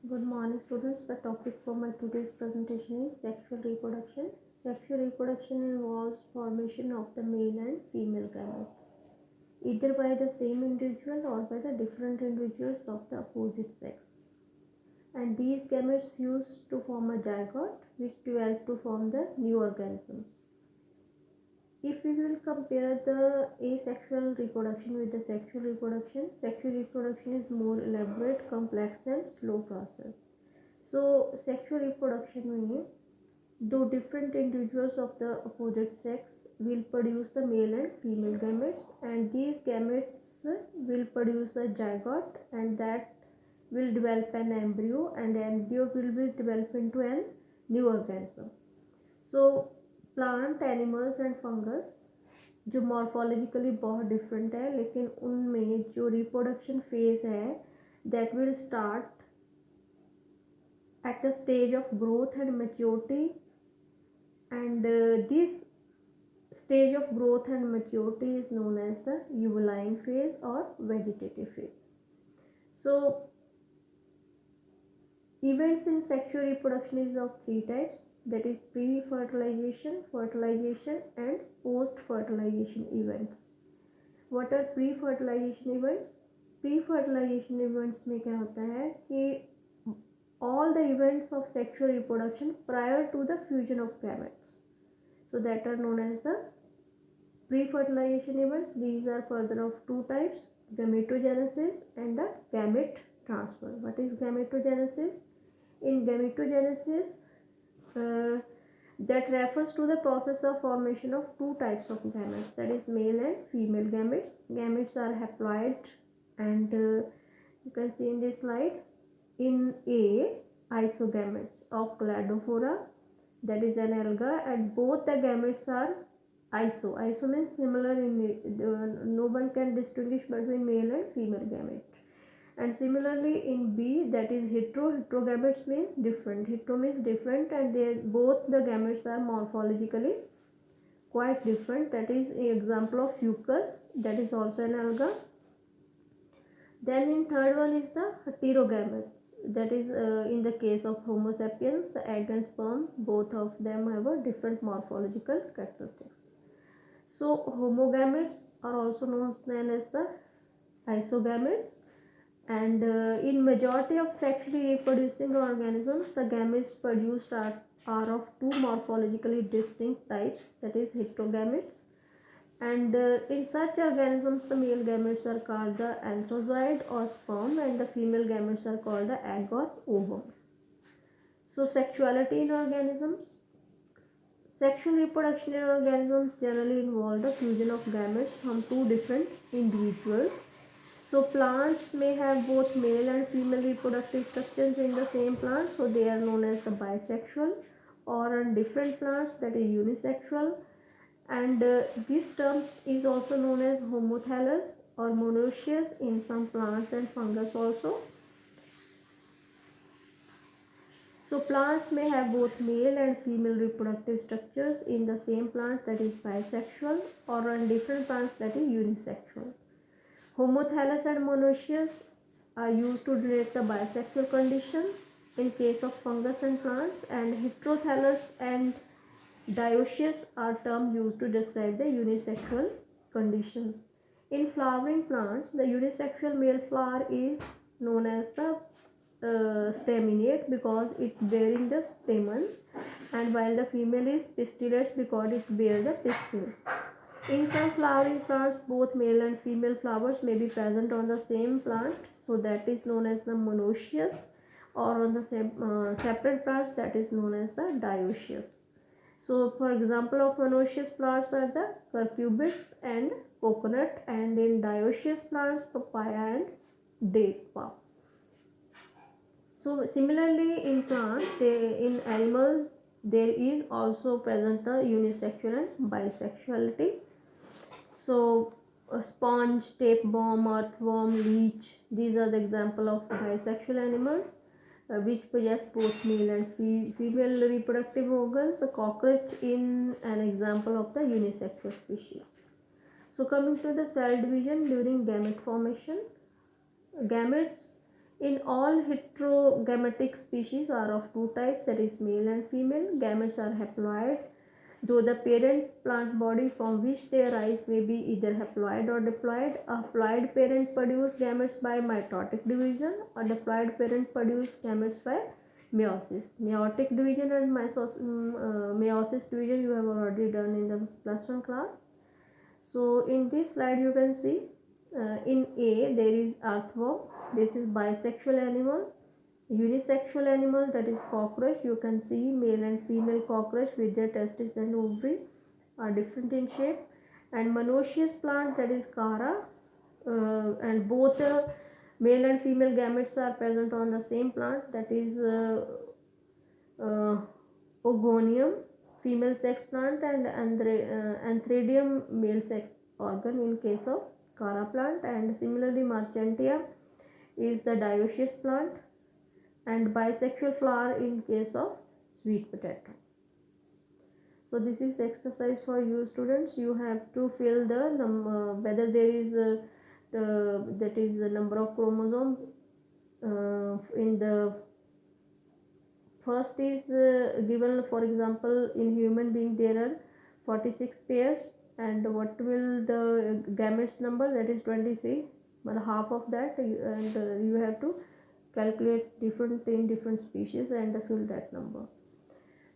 Good morning, students. The topic for my today's presentation is sexual reproduction. Sexual reproduction involves formation of the male and female gametes, either by the same individual or by the different individuals of the opposite sex. And these gametes fuse to form a zygote, which develop to form the new organisms. If we will compare the asexual reproduction with the sexual reproduction is more elaborate, complex and slow process. So sexual reproduction means though different individuals of the opposite sex will produce the male and female gametes, and these gametes will produce a zygote, and that will develop an embryo, and the embryo will be developed into a new organism. So plant animals and fungus जो morphologically बहुत different है, लेकिन उनमें जो reproduction phase है that will start at the stage of growth and maturity, and this stage of growth and maturity is known as the uvuline phase or vegetative phase. So events in sexual reproduction is of three types, that is pre-fertilization, fertilization and post-fertilization events. What are pre-fertilization events? Pre-fertilization events में क्या होता है कि all the events of sexual reproduction prior to the fusion of gametes, so that are known as the pre-fertilization events. These are further of two types, gametogenesis and the gamete transfer. What is gametogenesis? In gametogenesis, that refers to the process of formation of two types of gametes, that is male and female gametes. Gametes are haploid, and you can see in this slide in A isogametes of Cladophora, that is an alga, and both the gametes are iso means similar in no one can distinguish between male and female gamete. And similarly in B, that is heterogametes means different. Hetero means different, and both the gametes are morphologically quite different. That is an example of fucus, that is also an alga. Then in third one is the heterogametes, that is in the case of Homo sapiens, the egg and sperm, both of them have a different morphological characteristics. So homogametes are also known as the isogametes, and in majority of sexually reproducing organisms, the gametes produced are of two morphologically distinct types, that is heterogametes, and in such organisms the male gametes are called the anthozoid or sperm, and the female gametes are called the egg or ovum. So sexuality in organisms. Sexual reproduction in organisms generally involve the fusion of gametes from two different individuals. So plants may have both male and female reproductive structures in the same plant, so they are known as the bisexual, or on different plants that is unisexual, and this term is also known as homothalous or monoecious in some plants and fungus also. So plants may have both male and female reproductive structures in the same plant, that is bisexual, or on different plants, that is unisexual. Homothalous and monoecious are used to denote the bisexual condition in case of fungus and plants, and heterothalous and dioecious are terms used to describe the unisexual conditions. In flowering plants, the unisexual male flower is known as the staminate because it bearing the stamens, and while the female is pistillate because it bears the pistils. In some flowering plants, both male and female flowers may be present on the same plant, so that is known as the monoecious, or on the same separate plants, that is known as the dioecious. So for example of monoecious plants are the cucurbits and coconut, and in dioecious plants papaya and date palm. So similarly in plants, in animals there is also present the unisexual and bisexuality. So a sponge, tapeworm, earthworm, leech, these are the example of bisexual animals which possess both male and female reproductive organs. A cockroach in an example of the unisexual species. So coming to the cell division during gamete formation, gametes In all heterogametic species are of two types, that is male and female. Gametes are haploid, though the parent plant body from which they arise may be either haploid or diploid. A haploid parent produces gametes by mitotic division, or diploid parent produces gametes by meiosis. Meiotic division and meiosis division you have already done in the +1 class. So in this slide you can see in A there is earthworm. This is bisexual animal. Unisexual animal, that is cockroach. You can see male and female cockroach with their testes and ovary are different in shape. And monoecious plant, that is Chara, and both male and female gametes are present on the same plant, that is uh, Ogonium, female sex plant, and Anthridium, male sex organ in case of Chara plant. And similarly Marchantia is the dioecious plant, and bisexual flower in case of sweet potato. So this is exercise for you students. You have to fill the whether there is that is the number of chromosomes in the first is given. For example, in human being there are 46 pairs, and what will the gametes number, that is 23, but half of that, and you have to calculate different in different species and fill that number.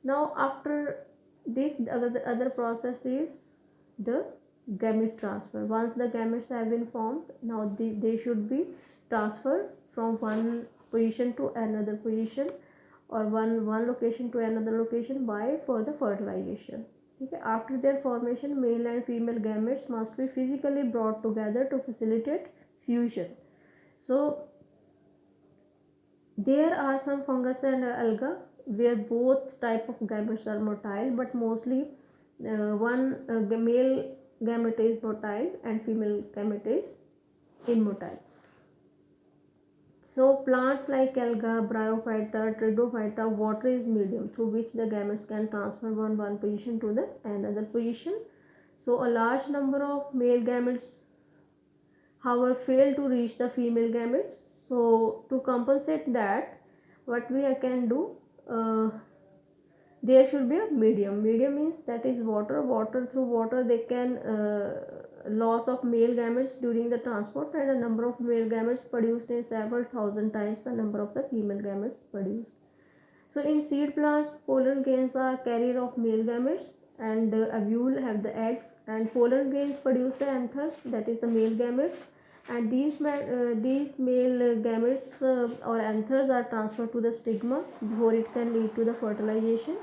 Now after this, the other process is the gamete transfer. Once the gametes have been formed, now they should be transferred from one position to another position, or one location to another location by further fertilization. Okay. After their formation, male and female gametes must be physically brought together to facilitate fusion. So there are some fungus and alga where both type of gametes are motile, but mostly one male gamete is motile and female gamete is immotile. So plants like alga, bryophyta, trigophyta, water is medium through which the gametes can transfer from one position to the another position. So a large number of male gametes, however, fail to reach the female gametes. So to compensate that, what we can do, there should be a medium means that is water through water they can loss of male gametes during the transport, and the number of male gametes produced is several thousand times the number of the female gametes produced. So in seed plants, pollen grains are carrier of male gametes, and ovule have the eggs, and pollen grains produce the anthers, that is the male gametes, and these male gametes or anthers are transferred to the stigma before it can lead to the fertilization.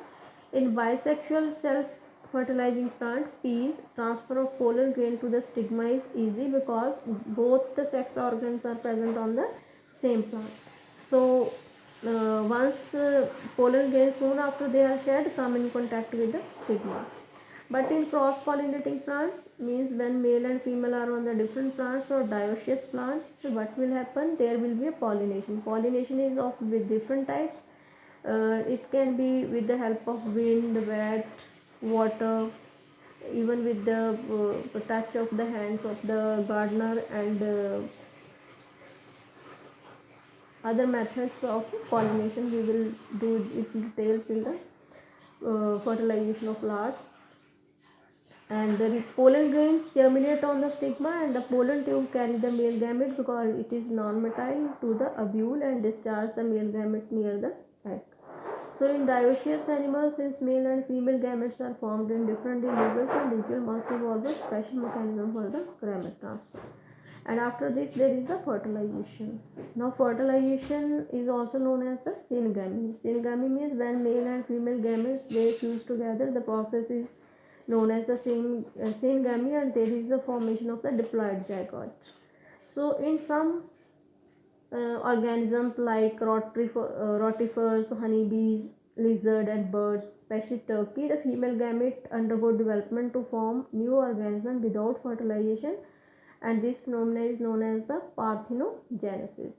In bisexual self-fertilizing plant, peas, transfer of pollen grain to the stigma is easy because both the sex organs are present on the same plant. So once pollen grains, soon after they are shed, come in contact with the stigma. But in cross-pollinating plants, means when male and female are on the different plants or dioecious plants, so what will happen? There will be a pollination. Pollination is of with different types. It can be with the help of wind, wet, water, even with the touch of the hands of the gardener, and other methods of pollination we will do it in details in the fertilization of flowers. And the pollen grains germinate on the stigma, and the pollen tube carry the male gamete because it is non-motile to the ovule and discharge the male gamete near the egg. So in dioecious animals, since male and female gametes are formed in different individuals, the individual must evolve a special mechanism for the gamete transfer. And after this there is the fertilization. Now fertilization is also known as the syngamy. Syngamy means when male and female gametes they fuse together, the process is known as the syngamy, and there is the formation of the diploid zygote. So in some organisms like rotifers, honeybees, lizard and birds, especially turkey, the female gamete undergo development to form new organism without fertilization, and this phenomenon is known as the parthenogenesis.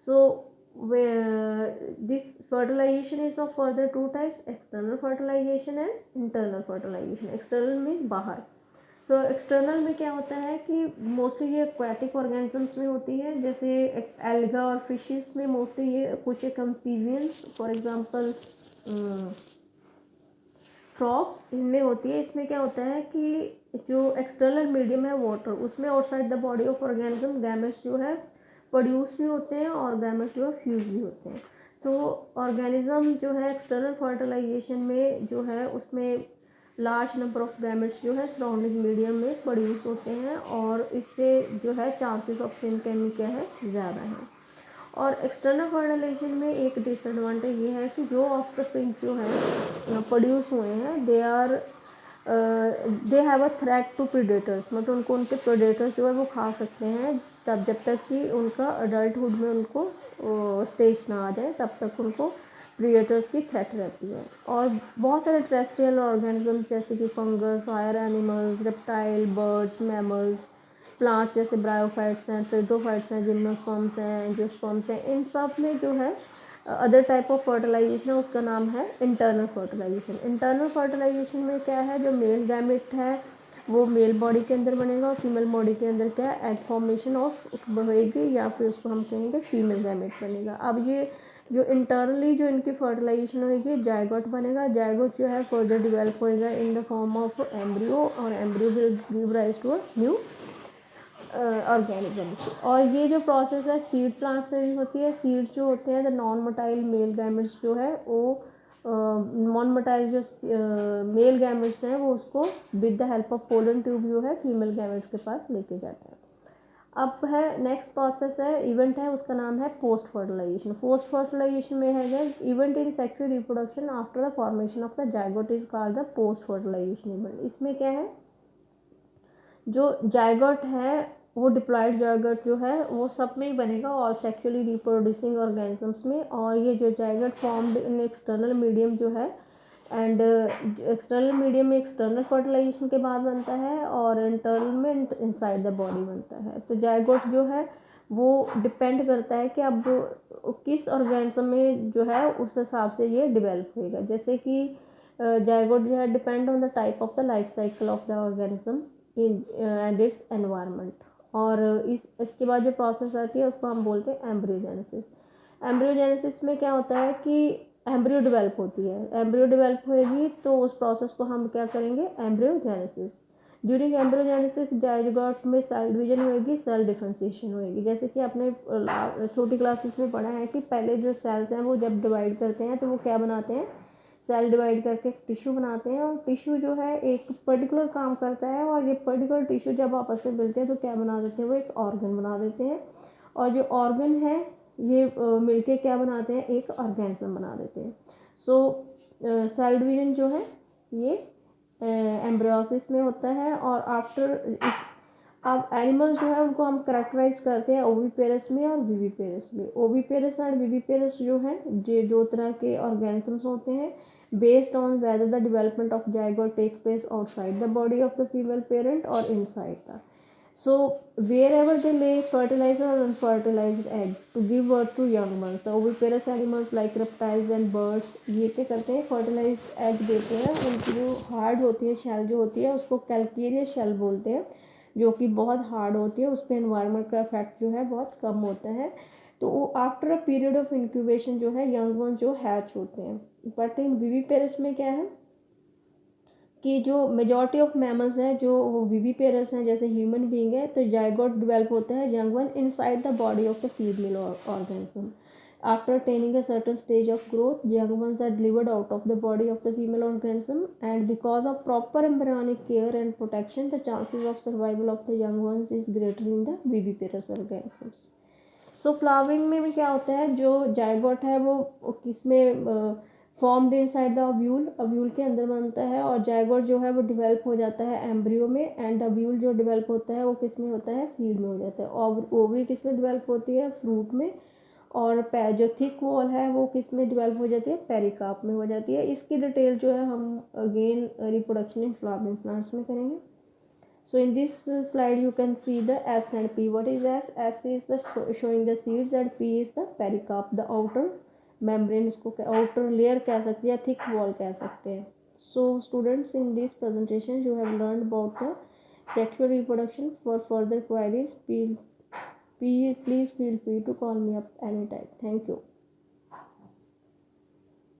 So where this fertilization is of further two types: external fertilization and internal fertilization. External means bahar. So external में क्या होता है कि mostly ये aquatic organisms में होती है, जैसे एल्गा और फिशेस में मोस्टली ये कुछ एक एम्फीबियंस फॉर एग्जांपल फ्रॉग्स इनमें होती है। इसमें क्या होता है कि जो एक्सटर्नल मीडियम है वाटर, उसमें outside the body of organism gametes जो है प्रोड्यूस भी होते हैं और गैमेट्स जो है फ्यूज भी होते हैं। सो ऑर्गेनिज्म जो है एक्सटर्नल फर्टिलाइजेशन में जो है उसमें लार्ज नंबर ऑफ गैमेट्स जो है सराउंडिंग मीडियम में प्रोड्यूस होते हैं और इससे जो है चांसेस ऑफ सिंकेमी क्या है ज़्यादा है। और एक्सटर्नल फर्टिलाइजेशन में एक डिसएडवांटेज ये है कि जो ऑफस्प्रिंग जो है प्रोड्यूस हुए हैं they have a threat to predators, मतलब उनको उनके प्रीडेटर्स जो है वो खा सकते हैं तब जब तक कि उनका अडल्टहुड में उनको स्टेज ना आ जाए, तब तक उनको प्रीडेटर्स की थ्रेट रहती है। और बहुत सारे टेरेस्ट्रियल ऑर्गेनिज्म जैसे कि fungus, fire animals, reptile, birds, mammals, plants जैसे ब्रायोफाइट्स हैं, सेटोफाइट्स हैं, जिम्नोस्पर्म्स हैं, एंजियोस्पर्म्स हैं, इन सब में जो है अदर टाइप ऑफ फर्टिलाइजेशन है, उसका नाम है इंटरनल फर्टिलाइजेशन। इंटरनल फर्टिलाइजेशन में क्या है, जो मेल गैमेट है वो मेल बॉडी के अंदर बनेगा और फीमेल बॉडी के अंदर क्या है एग फॉर्मेशन ऑफ होएगी, या फिर उसको हम कहेंगे फीमेल गैमेट बनेगा। अब ये जो इंटरनली जो इनकी फर्टिलाइजेशन होगी जायगोट बनेगा। जायगोट जो है फर्दर डिवेल्प होएगा in the form of embryo और embryo will give rise to a new organism. और ये जो प्रोसेस है सीड प्लांट्स में भी होती है। सीड जो होते हैं the non motile male gametes जो है वो नॉन मोटाइल जो मेल गैमेट्स हैं वो उसको with the help of pollen tube जो है फीमेल गैमेट्स के पास लेके जाते हैं। अब है नेक्स्ट प्रोसेस है इवेंट है, उसका नाम है पोस्ट फर्टिलाइजेशन। पोस्ट फर्टिलाइजेशन में है event in sexual reproduction after the formation of the zygote is called the post fertilization event. इसमें क्या है, जो जायगोट है वो डिप्लॉयड जायगोट जो है वो सब में ही बनेगा और सेक्सुअली रिप्रोड्यूसिंग ऑर्गेनिजम्स में। और ये जो zygote formed in external medium जो है एंड एक्सटर्नल मीडियम में एक्सटर्नल फर्टिलाइजेशन के बाद बनता है और इंटरनल में इनसाइड द बॉडी बनता है। तो जायगोट जो है वो डिपेंड करता है कि अब किस ऑर्गेनिज्म में जो है उस हिसाब से ये डिवेल्प होएगा। जैसे कि जायगोट जो है depend on the type of the life cycle of the organism in and it's environment. और इसके बाद जो प्रोसेस आती है उसको हम बोलते हैं एम्ब्रियोजेनेसिस। एम्ब्रियोजेनेसिस में क्या होता है कि एम्ब्रियो डेवलप होती है, एम्ब्रियो डेवलप होएगी तो उस प्रोसेस को हम क्या करेंगे एम्ब्रियोजेनेसिस। ड्यूरिंग एम्ब्रियोजेनेसिस जायगोट में सेल डिवीजन होएगी, सेल डिफरेंशिएशन होएगी। जैसे कि आपने छोटी क्लासेस में पढ़ा है कि पहले जो सेल्स हैं वो जब डिवाइड करते हैं तो वो क्या बनाते हैं, सेल डिवाइड करके टिश्यू बनाते हैं। और टिश्यू जो है एक पर्टिकुलर काम करता है और ये पर्टिकुलर टिश्यू जब आपस में मिलते हैं तो क्या बना देते हैं, वो एक ऑर्गन बना देते हैं। और जो ऑर्गन है ये मिलके क्या बनाते हैं, एक ऑर्गेनिज्म बना देते हैं। सो सेल डिवीजन जो है ये एम्ब्रियोसिस में होता है। और आफ्टर इस अब एनिमल्स जो है उनको हम करेक्टराइज करते हैं ओविपेरस में और विविपेरस में। ओविपेरस एंड विविपेरस जो है ये दो तरह के ऑर्गेनिजम्स होते हैं based on whether the development of zygote take place outside the body of the female parent और inside the. So wherever they lay fertilized or unfertilized egg to give birth to young ones, the oviparous animals like reptiles and birds ये क्या करते हैं fertilized egg देते हैं। उनकी जो hard होती है शेल जो होती है उसको कैल्केरियस शेल बोलते हैं, जो कि बहुत हार्ड होती है, उस पर इन्वायरमेंट का इफेक्ट जो है बहुत कम होता है। तो वो after a period of incubation जो है यंग वन जो हैच होते हैं। बट इन विविपेरस में क्या है कि जो मेजॉरिटी ऑफ मैमल्स हैं जो वो विविपेरस हैं जैसे ह्यूमन बीइंग है, तो जायगोट डेवलप होता है young one inside the body of the female organism. After attaining a certain stage of growth, young ones are delivered out of the body of the female organism, and because of proper embryonic care and protection, the chances of survival of the young ones is greater in the viviparous organisms. So flowering में भी क्या होता है, जो zygote है वो किसमें formed inside the ovule, ovule के अंदर बनता है। और जायगोट जो है वो डिवेल्प हो जाता है एम्ब्रियो में एंड ओव्यूल जो डिवेल्प होता है वो किस में होता है, सीड में हो जाता है। और ओवरी किस में डिवेल्प होती है, फ्रूट में। और जो थिक वॉल है वो किस में डिवेल्प हो जाती है, पेरिकार्प में हो जाती है। इसकी डिटेल जो है हम again reproduction in flowering plants में करेंगे। So in this slide you can see the S and P. What is S? S is the showing the seeds and P is the pericarp, the outer membrane, इसको outer layer कह सकते हैं, thick wall कह सकते हैं। So students, in this presentation you have learned about the sexual reproduction. For further queries, please feel free to call me up anytime. Thank you.